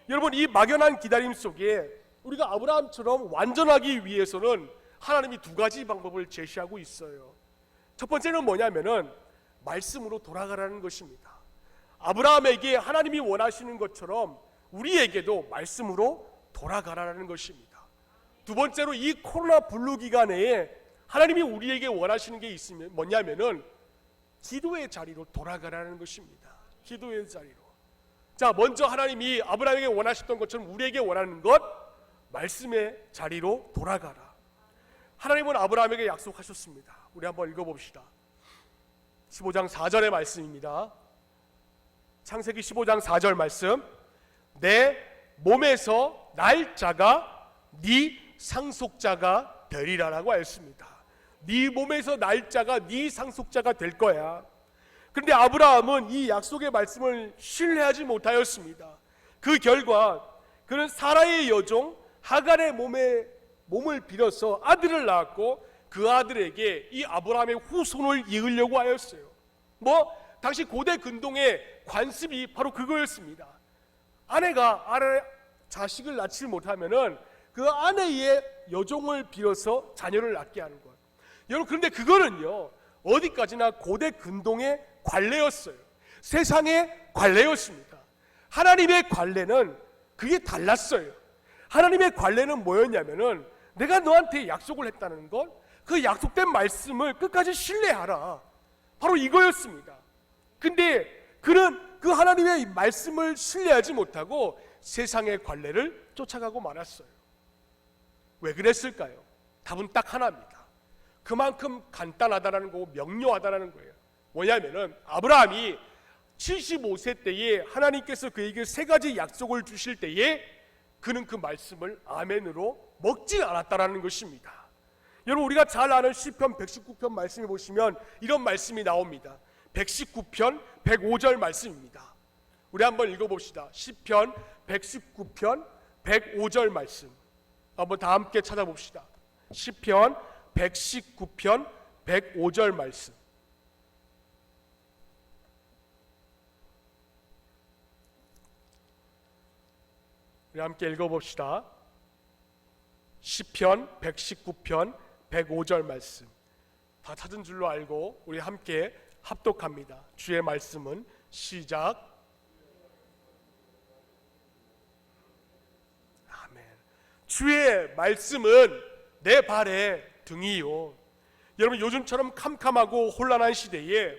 여러분, 이 막연한 기다림 속에 우리가 아브라함처럼 완전하기 위해서는 하나님이 두 가지 방법을 제시하고 있어요. 첫 번째는 뭐냐면은 말씀으로 돌아가라는 것입니다. 아브라함에게 하나님이 원하시는 것처럼 우리에게도 말씀으로 돌아가라는 것입니다. 두 번째로 이 코로나 블루 기간에 하나님이 우리에게 원하시는 게 있으면 뭐냐면은 기도의 자리로 돌아가라는 것입니다. 기도의 자리로. 자, 먼저 하나님이 아브라함에게 원하셨던 것처럼 우리에게 원하는 것, 말씀의 자리로 돌아가라. 하나님은 아브라함에게 약속하셨습니다. 우리 한번 읽어봅시다. 15장 4절의 말씀입니다. 창세기 15장 4절 말씀. 내 몸에서 날 자가 네 상속자가 되리라라고 하였습니다. 네 몸에서 날 자가 네 상속자가 될 거야. 그런데 아브라함은 이 약속의 말씀을 신뢰하지 못하였습니다. 그 결과 그는 사라의 여종 하갈의 몸을 빌어서 아들을 낳았고 그 아들에게 이 아브라함의 후손을 이으려고 하였어요. 당시 고대 근동의 관습이 바로 그거였습니다. 아내가 자식을 낳지 못하면은 그 아내의 여종을 빌어서 자녀를 낳게 하는 것. 여러분, 그런데 그거는요 어디까지나 고대 근동의 관례였어요. 세상의 관례였습니다. 하나님의 관례는 그게 달랐어요. 하나님의 관례는 뭐였냐면은 내가 너한테 약속을 했다는 것, 그 약속된 말씀을 끝까지 신뢰하라. 바로 이거였습니다. 근데 그는 그 하나님의 말씀을 신뢰하지 못하고 세상의 관례를 쫓아가고 말았어요. 왜 그랬을까요? 답은 딱 하나입니다. 그만큼 간단하다라는 거고 명료하다라는 거예요. 뭐냐면은 아브라함이 75세 때에 하나님께서 그에게 세 가지 약속을 주실 때에 그는 그 말씀을 아멘으로 먹지 않았다라는 것입니다. 여러분, 우리가 잘 아는 시편 119편 말씀에 보시면 이런 말씀이 나옵니다. 119편 105절 말씀입니다. 우리 한번 읽어봅시다. 시편 119편 105절 말씀 한번 다 함께 찾아봅시다. 시편 119편 105절 말씀. 우리 함께 읽어봅시다. 시편 119편 105절 말씀. 다 찾은 줄로 알고 우리 함께 합독합니다. 주의 말씀은 시작. 아멘. 주의 말씀은 내 발의 등이요. 여러분, 요즘처럼 캄캄하고 혼란한 시대에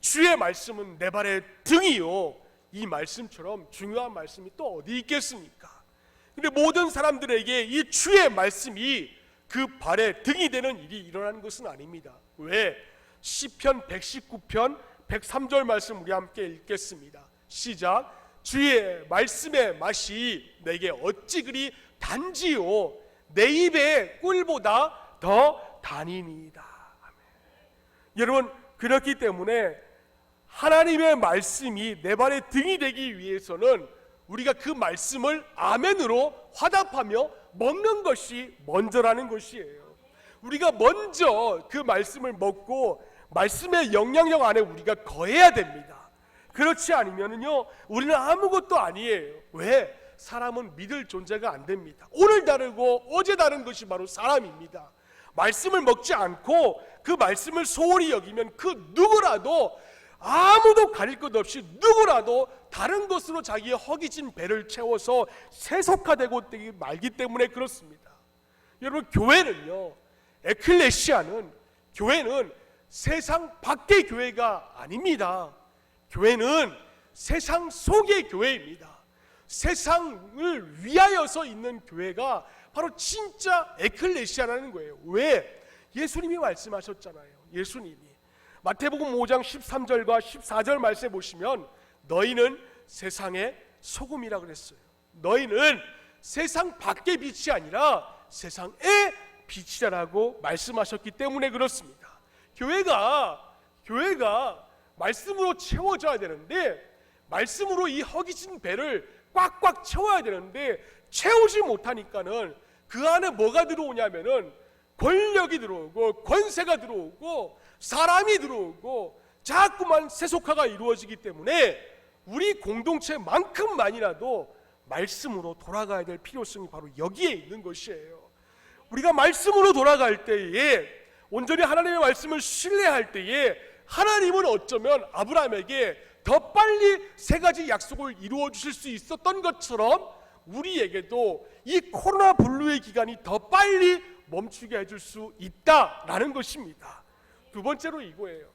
주의 말씀은 내 발의 등이요, 이 말씀처럼 중요한 말씀이 또 어디 있겠습니까? 근데 모든 사람들에게 이 주의 말씀이 그 발의 등이 되는 일이 일어나는 것은 아닙니다. 왜? 시편 119편 103절 말씀 우리 함께 읽겠습니다. 시작. 주의 말씀의 맛이 내게 어찌 그리 단지요, 내 입에 꿀보다 더 단이니이다. 아멘. 여러분, 그렇기 때문에 하나님의 말씀이 내 발의 등이 되기 위해서는 우리가 그 말씀을 아멘으로 화답하며 먹는 것이 먼저라는 것이에요. 우리가 먼저 그 말씀을 먹고 말씀의 영향력 안에 우리가 거해야 됩니다. 그렇지 않으면요, 우리는 아무것도 아니에요. 왜? 사람은 믿을 존재가 안 됩니다. 오늘 다르고 어제 다른 것이 바로 사람입니다. 말씀을 먹지 않고 그 말씀을 소홀히 여기면 그 누구라도, 아무도 가릴 것 없이 누구라도 다른 것으로 자기의 허기진 배를 채워서 세속화되고 말기 때문에 그렇습니다. 여러분, 교회는요, 에클레시아는, 교회는 세상 밖의 교회가 아닙니다. 교회는 세상 속의 교회입니다. 세상을 위하여서 있는 교회가 바로 진짜 에클레시아라는 거예요. 왜? 예수님이 말씀하셨잖아요. 예수님이 마태복음 5장 13절과 14절 말씀에 보시면 너희는 세상의 소금이라 그랬어요. 너희는 세상 밖의 빛이 아니라 세상의 빛이라고 말씀하셨기 때문에 그렇습니다. 교회가 말씀으로 채워져야 되는데, 말씀으로 이 허기진 배를 꽉꽉 채워야 되는데 채우지 못하니까는 그 안에 뭐가 들어오냐면은 권력이 들어오고 권세가 들어오고 사람이 들어오고 자꾸만 세속화가 이루어지기 때문에 우리 공동체만큼만이라도 말씀으로 돌아가야 될 필요성이 바로 여기에 있는 것이에요. 우리가 말씀으로 돌아갈 때에, 온전히 하나님의 말씀을 신뢰할 때에, 하나님은 어쩌면 아브라함에게 더 빨리 세 가지 약속을 이루어 주실 수 있었던 것처럼 우리에게도 이 코로나 블루의 기간이 더 빨리 멈추게 해줄 수 있다라는 것입니다. 두 번째로 이거예요.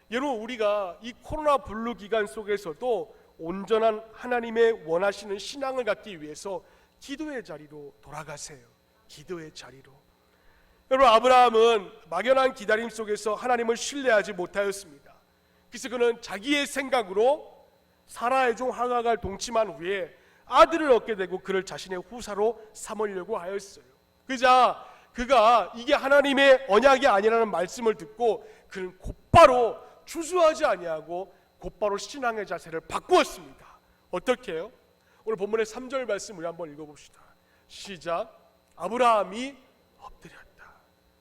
여러분, 우리가 이 코로나 블루 기간 속에서도 온전한 하나님의 원하시는 신앙을 갖기 위해서 기도의 자리로 돌아가세요. 기도의 자리로. 여러분, 아브라함은 막연한 기다림 속에서 하나님을 신뢰하지 못하였습니다. 그래서 그는 자기의 생각으로 사라의 종 하가를 동침한 후에 아들을 얻게 되고 그를 자신의 후사로 삼으려고 하였어요. 그자 그가 이게 하나님의 언약이 아니라는 말씀을 듣고 그는 곧바로 주저하지 아니하고 곧바로 신앙의 자세를 바꾸었습니다. 어떻게 해요? 오늘 본문의 3절 말씀 우리 한번 읽어봅시다. 시작. 아브라함이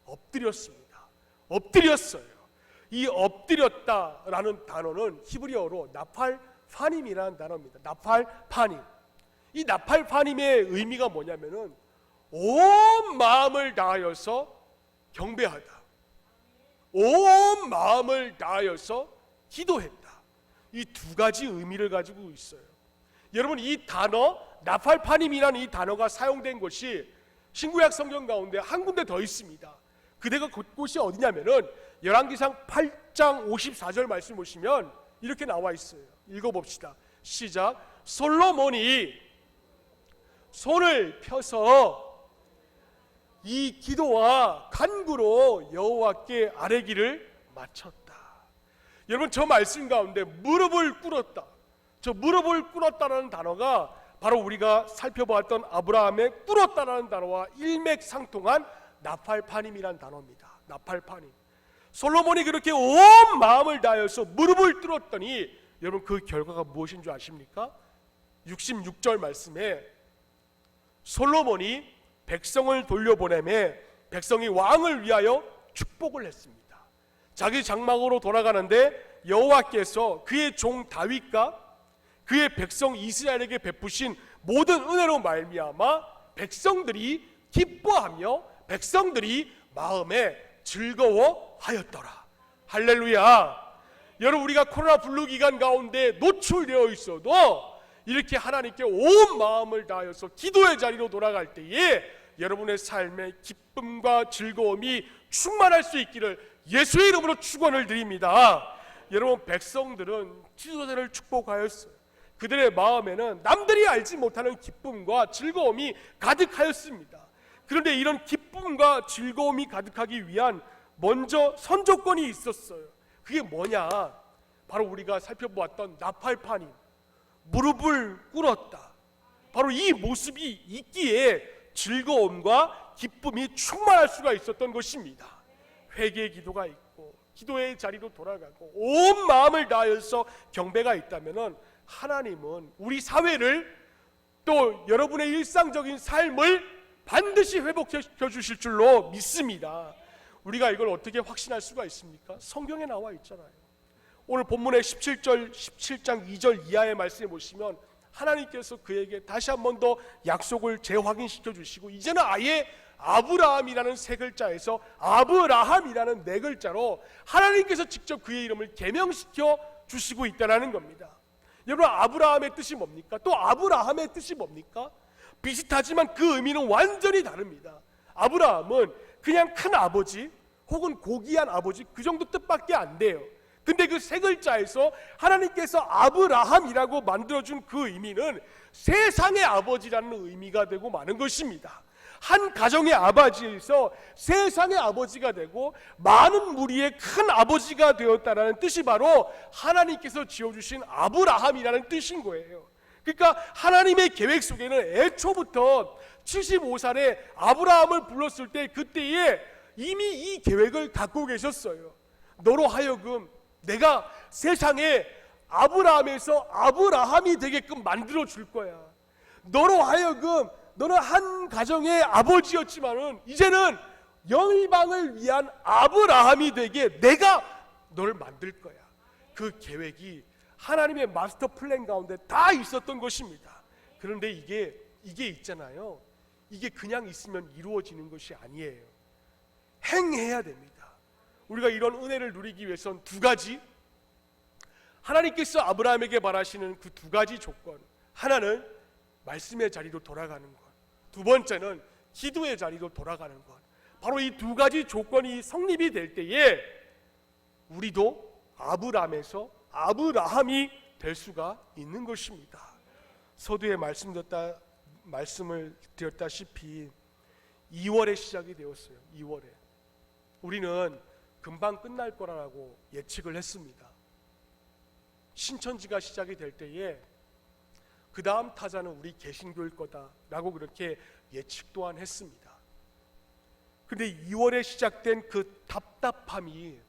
엎드렸습니다. 엎드렸어요. 이 엎드렸다라는 단어는 히브리어로 나팔파님이라는 단어입니다. 나팔파님. 이 나팔파님의 의미가 뭐냐면은 온 마음을 다하여서 경배하다, 온 마음을 다하여서 기도했다. 이 두 가지 의미를 가지고 있어요. 여러분, 이 단어 나팔파님이라는 이 단어가 사용된 것이 신구약 성경 가운데 한 군데 더 있습니다. 그대가 그곳이 어디냐면은 열왕기상 8장 54절 말씀 보시면 이렇게 나와 있어요. 읽어봅시다. 시작. 솔로몬이 손을 펴서 이 기도와 간구로 여호와께 아뢰기를 마쳤다. 여러분, 저 말씀 가운데 무릎을 꿇었다, 저 무릎을 꿇었다라는 단어가 바로 우리가 살펴보았던 아브라함의 꿇었다라는 단어와 일맥상통한 나팔파님이라는 단어입니다. 나팔파님. 솔로몬이 그렇게 온 마음을 다해서 무릎을 꿇었더니 여러분, 그 결과가 무엇인 줄 아십니까? 66절 말씀에 솔로몬이 백성을 돌려보내매 백성이 왕을 위하여 축복을 했습니다. 자기 장막으로 돌아가는데 여호와께서 그의 종 다윗과 그의 백성 이스라엘에게 베푸신 모든 은혜로 말미암아 백성들이 기뻐하며 백성들이 마음에 즐거워하였더라. 할렐루야. 여러분, 우리가 코로나 블루 기간 가운데 노출되어 있어도 이렇게 하나님께 온 마음을 다하여서 기도의 자리로 돌아갈 때에 여러분의 삶에 기쁨과 즐거움이 충만할 수 있기를 예수의 이름으로 축원을 드립니다. 여러분, 백성들은 지도자를 축복하였어요. 그들의 마음에는 남들이 알지 못하는 기쁨과 즐거움이 가득하였습니다. 그런데 이런 기쁨과 즐거움이 가득하기 위한 먼저 선조건이 있었어요. 그게 뭐냐? 바로 우리가 살펴보았던 나팔판이 무릎을 꿇었다. 바로 이 모습이 있기에 즐거움과 기쁨이 충만할 수가 있었던 것입니다. 회개의 기도가 있고 기도의 자리로 돌아가고 온 마음을 다하여서 경배가 있다면 하나님은 우리 사회를 또 여러분의 일상적인 삶을 반드시 회복시켜 주실 줄로 믿습니다. 우리가 이걸 어떻게 확신할 수가 있습니까? 성경에 나와 있잖아요. 오늘 본문의 17장 2절 이하의 말씀에 보시면 하나님께서 그에게 다시 한 번 더 약속을 재확인시켜 주시고 이제는 아예 아브라함이라는 세 글자에서 아브라함이라는 네 글자로 하나님께서 직접 그의 이름을 계명시켜 주시고 있다는 겁니다. 여러분, 아브라함의 뜻이 뭡니까? 또 아브라함의 뜻이 뭡니까? 비슷하지만 그 의미는 완전히 다릅니다. 아브라함은 그냥 큰 아버지 혹은 고귀한 아버지 그 정도 뜻밖에 안 돼요. 근데 그 세 글자에서 하나님께서 아브라함이라고 만들어준 그 의미는 세상의 아버지라는 의미가 되고 마는 것입니다. 한 가정의 아버지에서 세상의 아버지가 되고 많은 무리의 큰 아버지가 되었다는 뜻이 바로 하나님께서 지어주신 아브라함이라는 뜻인 거예요. 그러니까 하나님의 계획 속에는 애초부터 75살에 아브라함을 불렀을 때 그때에 이미 이 계획을 갖고 계셨어요. 너로 하여금 내가 세상에 아브라함에서 아브라함이 되게끔 만들어 줄 거야. 너로 하여금 너는 한 가정의 아버지였지만은 이제는 열방을 위한 아브라함이 되게 내가 너를 만들 거야. 그 계획이 하나님의 마스터 플랜 가운데 다 있었던 것입니다. 그런데 이게 있잖아요. 이게 그냥 있으면 이루어지는 것이 아니에요. 행해야 됩니다. 우리가 이런 은혜를 누리기 위해서는 두 가지, 하나님께서 아브라함에게 바라시는 그 두 가지 조건, 하나는 말씀의 자리로 돌아가는 것, 두 번째는 기도의 자리로 돌아가는 것. 바로 이 두 가지 조건이 성립이 될 때에 우리도 아브라함에서 아브라함이 될 수가 있는 것입니다. 서두에 말씀을 드렸다시피 2월에 시작이 되었어요. 2월에 우리는 금방 끝날 거라고 예측을 했습니다. 신천지가 시작이 될 때에 그 다음 타자는 우리 개신교일 거다라고 그렇게 예측 또한 했습니다. 근데 2월에 시작된 그 답답함이,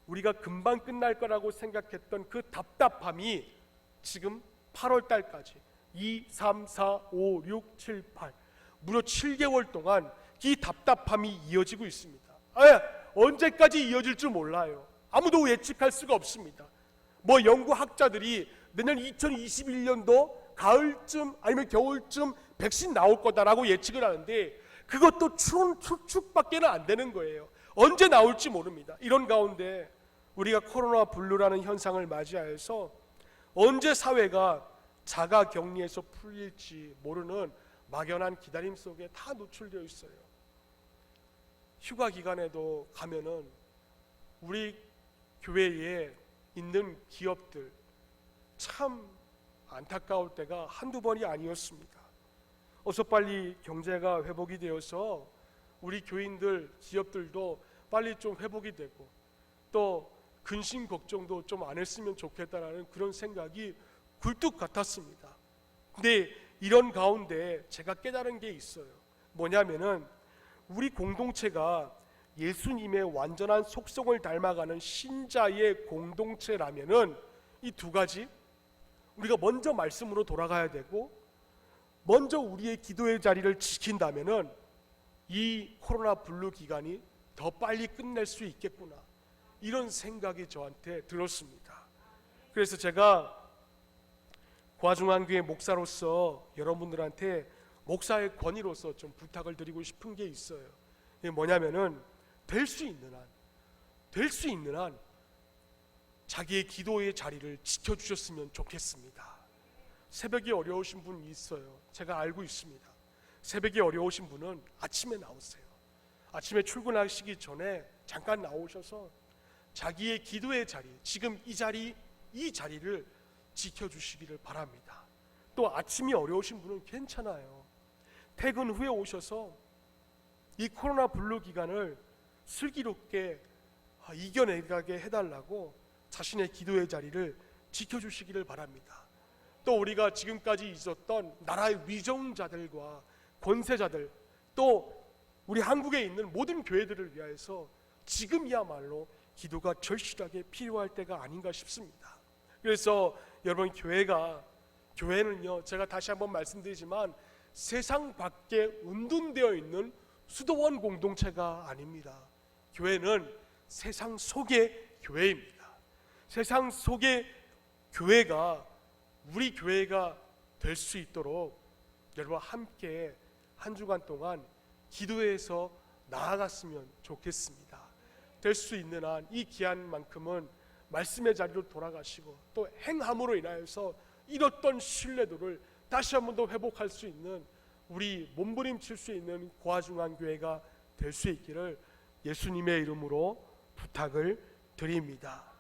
우리가 금방 끝날 거라고 생각했던 그 답답함이 지금 8월 달까지 2, 3, 4, 5, 6, 7, 8 무려 7개월 동안 이 답답함이 이어지고 있습니다. 언제까지 이어질 줄 몰라요. 아무도 예측할 수가 없습니다. 연구학자들이 내년 2021년도 가을쯤 아니면 겨울쯤 백신 나올 거다라고 예측을 하는데 그것도 추측밖에는 안 되는 거예요. 언제 나올지 모릅니다. 이런 가운데 우리가 코로나 블루라는 현상을 맞이하여서 언제 사회가 자가격리에서 풀릴지 모르는 막연한 기다림 속에 다 노출되어 있어요. 휴가 기간에도 가면은 우리 교회에 있는 기업들 참 안타까울 때가 한두 번이 아니었습니다. 어서 빨리 경제가 회복이 되어서 우리 교인들, 기업들도 빨리 좀 회복이 되고 또 근심 걱정도 좀 안 했으면 좋겠다라는 그런 생각이 굴뚝 같았습니다. 근데 이런 가운데 제가 깨달은 게 있어요. 뭐냐면은 우리 공동체가 예수님의 완전한 속성을 닮아가는 신자의 공동체라면은 이 두 가지, 우리가 먼저 말씀으로 돌아가야 되고 먼저 우리의 기도의 자리를 지킨다면은 이 코로나 블루 기간이 더 빨리 끝낼 수 있겠구나, 이런 생각이 저한테 들었습니다. 그래서 제가 고아중앙교회 목사로서 여러분들한테 목사의 권위로서 좀 부탁을 드리고 싶은 게 있어요. 이게 뭐냐면은 될 수 있는 한 자기의 기도의 자리를 지켜주셨으면 좋겠습니다. 새벽이 어려우신 분이 있어요. 제가 알고 있습니다. 새벽이 어려우신 분은 아침에 나오세요. 아침에 출근하시기 전에 잠깐 나오셔서 자기의 기도의 자리, 지금 이 자리를 지켜주시기를 바랍니다. 또 아침이 어려우신 분은 괜찮아요. 퇴근 후에 오셔서 이 코로나 블루 기간을 슬기롭게 이겨내가게 해달라고 자신의 기도의 자리를 지켜주시기를 바랍니다. 또 우리가 지금까지 있었던 나라의 위정자들과 권세자들, 또 우리 한국에 있는 모든 교회들을 위하여서 지금이야말로 기도가 절실하게 필요할 때가 아닌가 싶습니다. 그래서 여러분, 교회는요, 제가 다시 한번 말씀드리지만 세상 밖에 운둔되어 있는 수도원 공동체가 아닙니다. 교회는 세상 속의 교회입니다. 세상 속의 교회가 우리 교회가 될 수 있도록 여러분 함께 한 주간 동안 기도해서 나아갔으면 좋겠습니다. 될 수 있는 한 이 기한만큼은 말씀의 자리로 돌아가시고 또 행함으로 인하여서 잃었던 신뢰도를 다시 한 번 더 회복할 수 있는, 우리 몸부림칠 수 있는 고아중앙교회가 될 수 있기를 예수님의 이름으로 부탁을 드립니다.